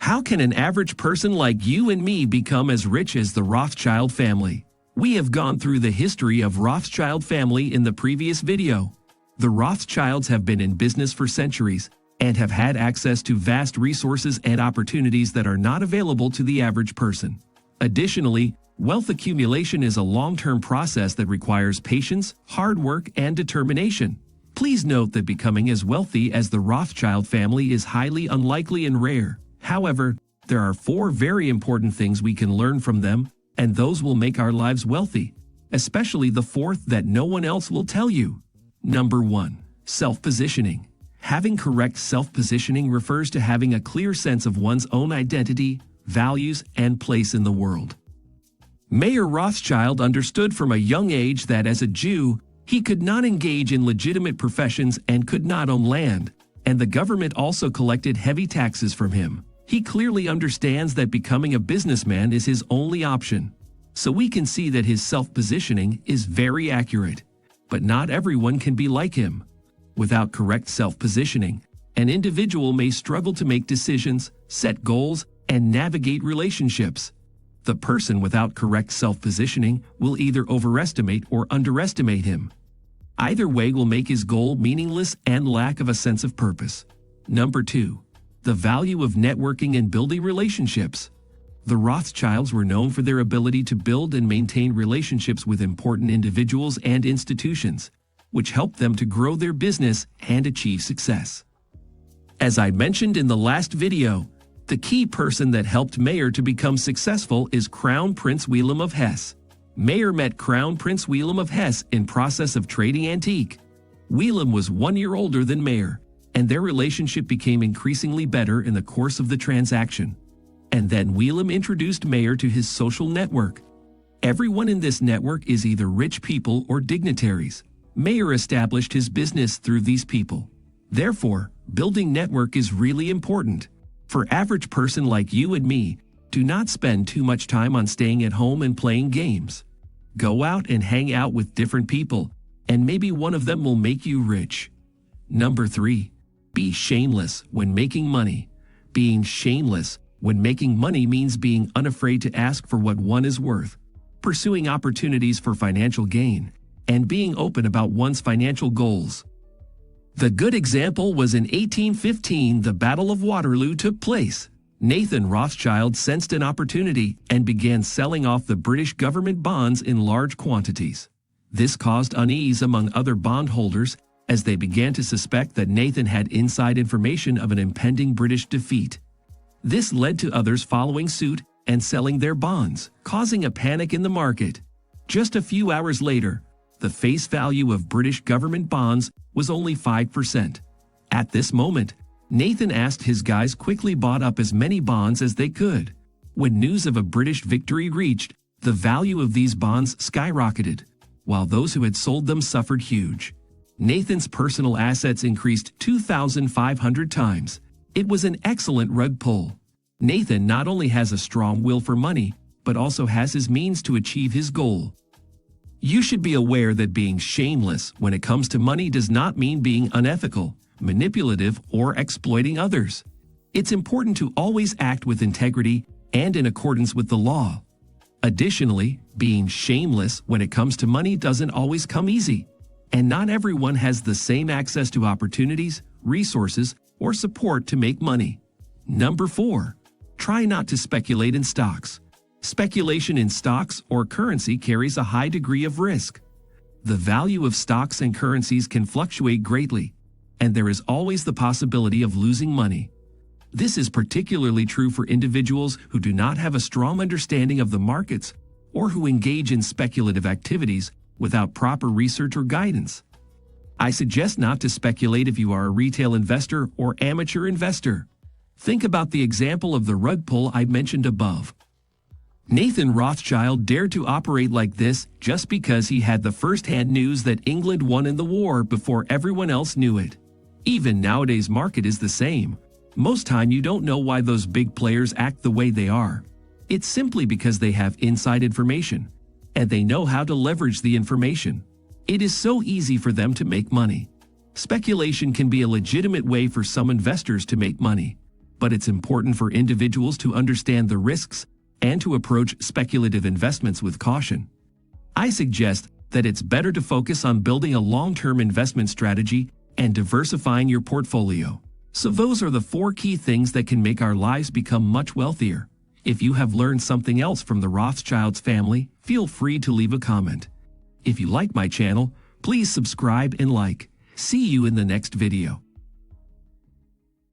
How can an average person like you and me become as rich as the Rothschild family? We have gone through the history of Rothschild family in the previous video. The Rothschilds have been in business for centuries and have had access to vast resources and opportunities that are not available to the average person. Additionally, wealth accumulation is a long-term process that requires patience, hard work, and determination. Please note that becoming as wealthy as the Rothschild family is highly unlikely and rare. However, there are 4 very important things we can learn from them, and those will make our lives wealthy, especially the 4th that no one else will tell you. Number 1. Self-positioning. Having correct self-positioning refers to having a clear sense of one's own identity, values, and place in the world. Mayer Rothschild understood from a young age that as a Jew, he could not engage in legitimate professions and could not own land, and the government also collected heavy taxes from him. He clearly understands that becoming a businessman is his only option. So we can see that his self-positioning is very accurate. But not everyone can be like him. Without correct self-positioning, an individual may struggle to make decisions, set goals, and navigate relationships. The person without correct self-positioning will either overestimate or underestimate him. Either way will make his goal meaningless and lack of a sense of purpose. Number 2. The value of networking and building relationships. The Rothschilds were known for their ability to build and maintain relationships with important individuals and institutions, which helped them to grow their business and achieve success. As I mentioned in the last video, the key person that helped Mayer to become successful is Crown Prince Wilhelm of Hesse. Mayer met Crown Prince Wilhelm of Hesse in process of trading antique. Wilhelm was 1 year older than Mayer, and their relationship became increasingly better in the course of the transaction. And then Wilhelm introduced Mayer to his social network. Everyone in this network is either rich people or dignitaries. Mayer established his business through these people. Therefore, building network is really important. For average person like you and me, do not spend too much time on staying at home and playing games. Go out and hang out with different people, and maybe one of them will make you rich. Number 3. Be shameless when making money. Being shameless when making money means being unafraid to ask for what one is worth, pursuing opportunities for financial gain, and being open about one's financial goals. The good example was in 1815, the Battle of Waterloo took place. Nathan Rothschild sensed an opportunity and began selling off the British government bonds in large quantities. This caused unease among other bondholders as they began to suspect that Nathan had inside information of an impending British defeat. This led to others following suit and selling their bonds, causing a panic in the market. Just a few hours later, the face value of British government bonds was only 5%. At this moment, Nathan asked his guys quickly bought up as many bonds as they could. When news of a British victory reached, the value of these bonds skyrocketed, while those who had sold them suffered huge. Nathan's personal assets increased 2,500 times. It was an excellent rug pull. Nathan not only has a strong will for money, but also has his means to achieve his goal. You should be aware that being shameless when it comes to money does not mean being unethical, manipulative, or exploiting others. It's important to always act with integrity and in accordance with the law. Additionally, being shameless when it comes to money doesn't always come easy, and not everyone has the same access to opportunities, resources, or support to make money. Number 4. Try not to speculate in stocks. Speculation in stocks or currency carries a high degree of risk. The value of stocks and currencies can fluctuate greatly, and there is always the possibility of losing money. This is particularly true for individuals who do not have a strong understanding of the markets or who engage in speculative activities without proper research or guidance. I suggest not to speculate if you are a retail investor or amateur investor. Think about the example of the rug pull I mentioned above. Nathan Rothschild dared to operate like this just because he had the first-hand news that England won in the war before everyone else knew it. Even nowadays, market is the same. Most time you don't know why those big players act the way they are. It's simply because they have inside information, and they know how to leverage the information. It is so easy for them to make money. Speculation can be a legitimate way for some investors to make money. but it's important for individuals to understand the risks and to approach speculative investments with caution. I suggest that it's better to focus on building a long-term investment strategy and diversifying your portfolio. So those are the 4 key things that can make our lives become much wealthier. If you have learned something else from the Rothschilds family, feel free to leave a comment. If you like my channel, please subscribe and like. See you in the next video.